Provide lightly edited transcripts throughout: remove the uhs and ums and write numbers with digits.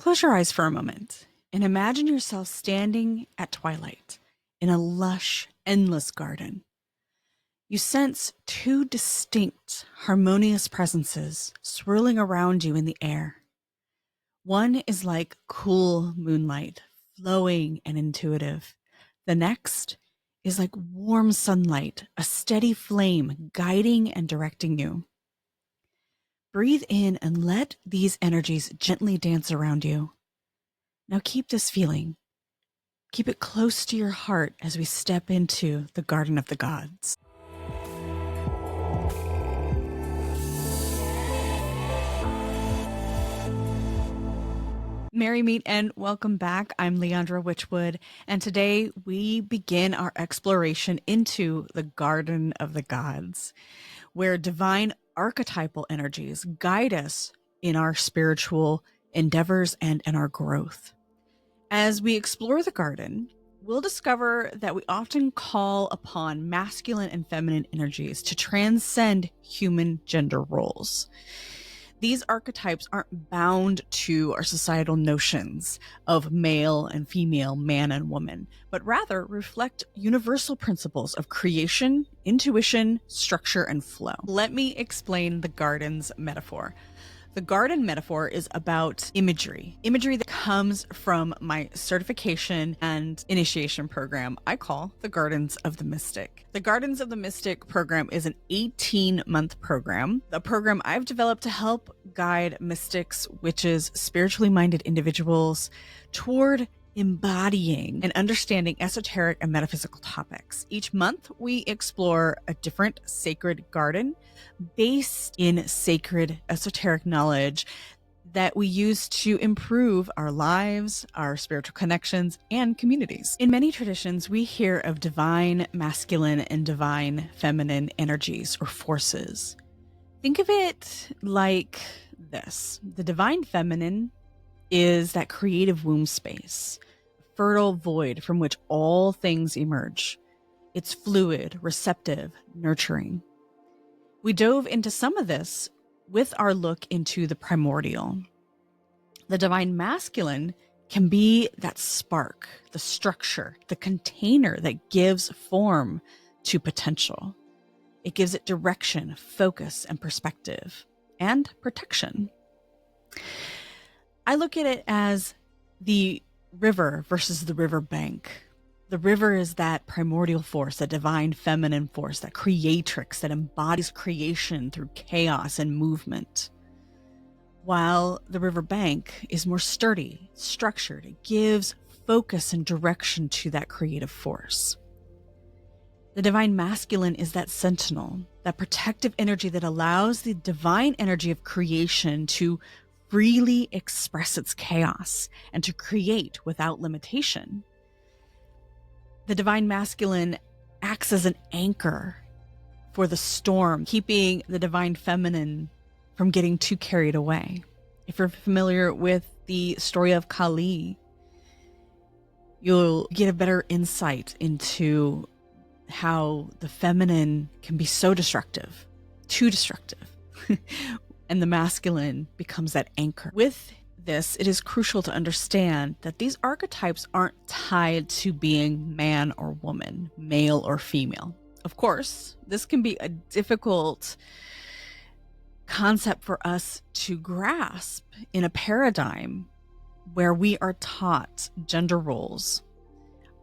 Close your eyes for a moment and imagine yourself standing at twilight in a lush, endless garden. You sense two distinct, harmonious presences swirling around you in the air. One is like cool moonlight, flowing and intuitive. The next is like warm sunlight, a steady flame guiding and directing you. Breathe in and let these energies gently dance around you. Now keep this feeling. Keep it close to your heart as we step into the Garden of the Gods. Merry meet and welcome back. I'm Leandra Witchwood, and today we begin our exploration into the Garden of the Gods, where divine archetypal energies guide us in our spiritual endeavors and in our growth. As we explore the garden, we'll discover that we often call upon masculine and feminine energies to transcend human gender roles. These archetypes aren't bound to our societal notions of male and female, man and woman, but rather reflect universal principles of creation, intuition, structure, and flow. Let me explain the garden's metaphor. The garden metaphor is about imagery that comes from my certification and initiation program I call the Gardens of the Mystic. The Gardens of the Mystic program is an 18-month program, a program I've developed to help guide mystics, witches, spiritually minded individuals toward embodying and understanding esoteric and metaphysical topics. Each month, we explore a different sacred garden based in sacred esoteric knowledge that we use to improve our lives, our spiritual connections, and communities. In many traditions, we hear of divine masculine and divine feminine energies or forces. Think of it like this. The divine feminine is that creative womb space, fertile void from which all things emerge. It's fluid, receptive, nurturing. We dove into some of this with our look into the primordial. The divine masculine can be that spark, the structure, the container that gives form to potential. It gives it direction, focus, and perspective, and protection. I look at it as the river versus the river bank. The river is that primordial force, that divine feminine force, that creatrix that embodies creation through chaos and movement. While the river bank is more sturdy, structured, it gives focus and direction to that creative force. The divine masculine is that sentinel, that protective energy that allows the divine energy of creation to freely express its chaos and to create without limitation. The divine masculine acts as an anchor for the storm, keeping the divine feminine from getting too carried away. If you're familiar with the story of Kali, you'll get a better insight into how the feminine can be so destructive, too destructive, and the masculine becomes that anchor. With this, it is crucial to understand that these archetypes aren't tied to being man or woman, male or female. Of course, this can be a difficult concept for us to grasp in a paradigm where we are taught gender roles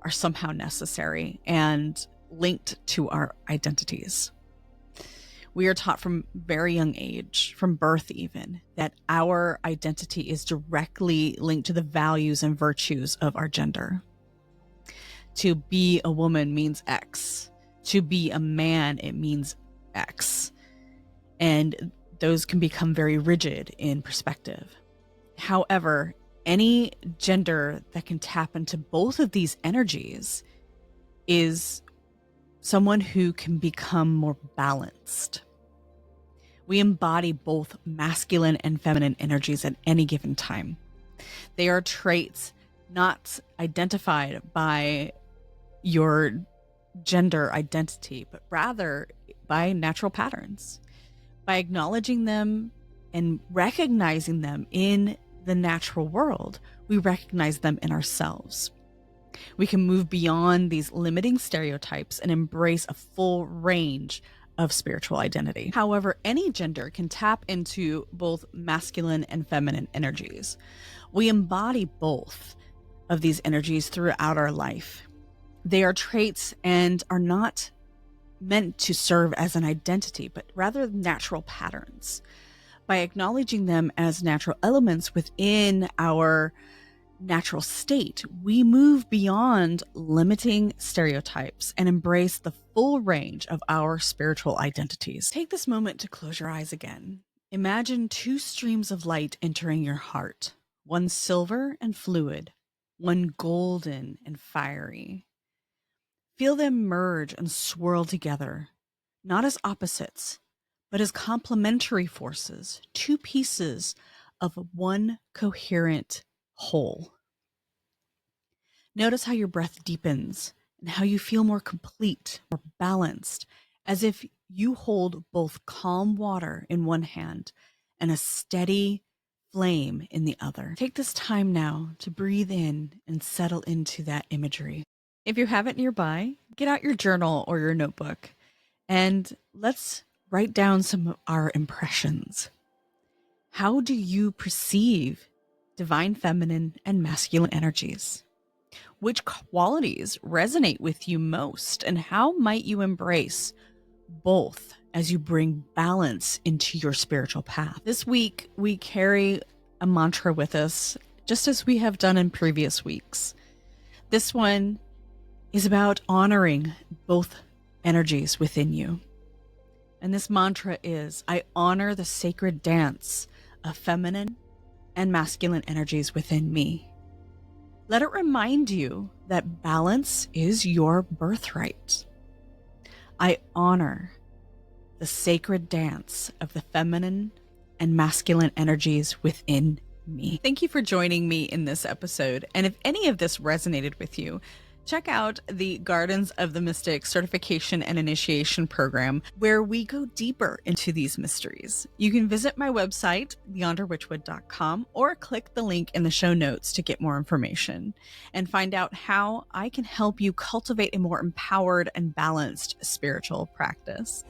are somehow necessary and linked to our identities. We are taught from very young age, from birth even, that our identity is directly linked to the values and virtues of our gender. To be a woman means X. To be a man, it means X. And those can become very rigid in perspective. However, any gender that can tap into both of these energies is someone who can become more balanced. We embody both masculine and feminine energies at any given time. They are traits not identified by your gender identity, but rather by natural patterns. By acknowledging them and recognizing them in the natural world, we recognize them in ourselves. We can move beyond these limiting stereotypes and embrace a full range of spiritual identity. However, any gender can tap into both masculine and feminine energies. We embody both of these energies throughout our life. They are traits and are not meant to serve as an identity, but rather natural patterns. By acknowledging them as natural elements within our natural state, we move beyond limiting stereotypes and embrace the full range of our spiritual identities. Take this moment to close your eyes again. Imagine two streams of light entering your heart, one silver and fluid, one golden and fiery. Feel them merge and swirl together, not as opposites, but as complementary forces, two pieces of one coherent whole. Notice how your breath deepens and how you feel more complete, more balanced, as if you hold both calm water in one hand and a steady flame in the other. Take this time now to breathe in and settle into that imagery. If you have it nearby, get out your journal or your notebook and let's write down some of our impressions. How do you perceive divine feminine and masculine energies? Which qualities resonate with you most, and how might you embrace both as you bring balance into your spiritual path? This week, we carry a mantra with us, just as we have done in previous weeks. This one is about honoring both energies within you. And this mantra is, I honor the sacred dance of feminine and masculine energies within me. Let it remind you that balance is your birthright. I honor the sacred dance of the feminine and masculine energies within me. Thank you for joining me in this episode. And if any of this resonated with you, check out the Gardens of the Mystic certification and initiation program, where we go deeper into these mysteries. You can visit my website, leandrawitchwood.com, or click the link in the show notes to get more information and find out how I can help you cultivate a more empowered and balanced spiritual practice.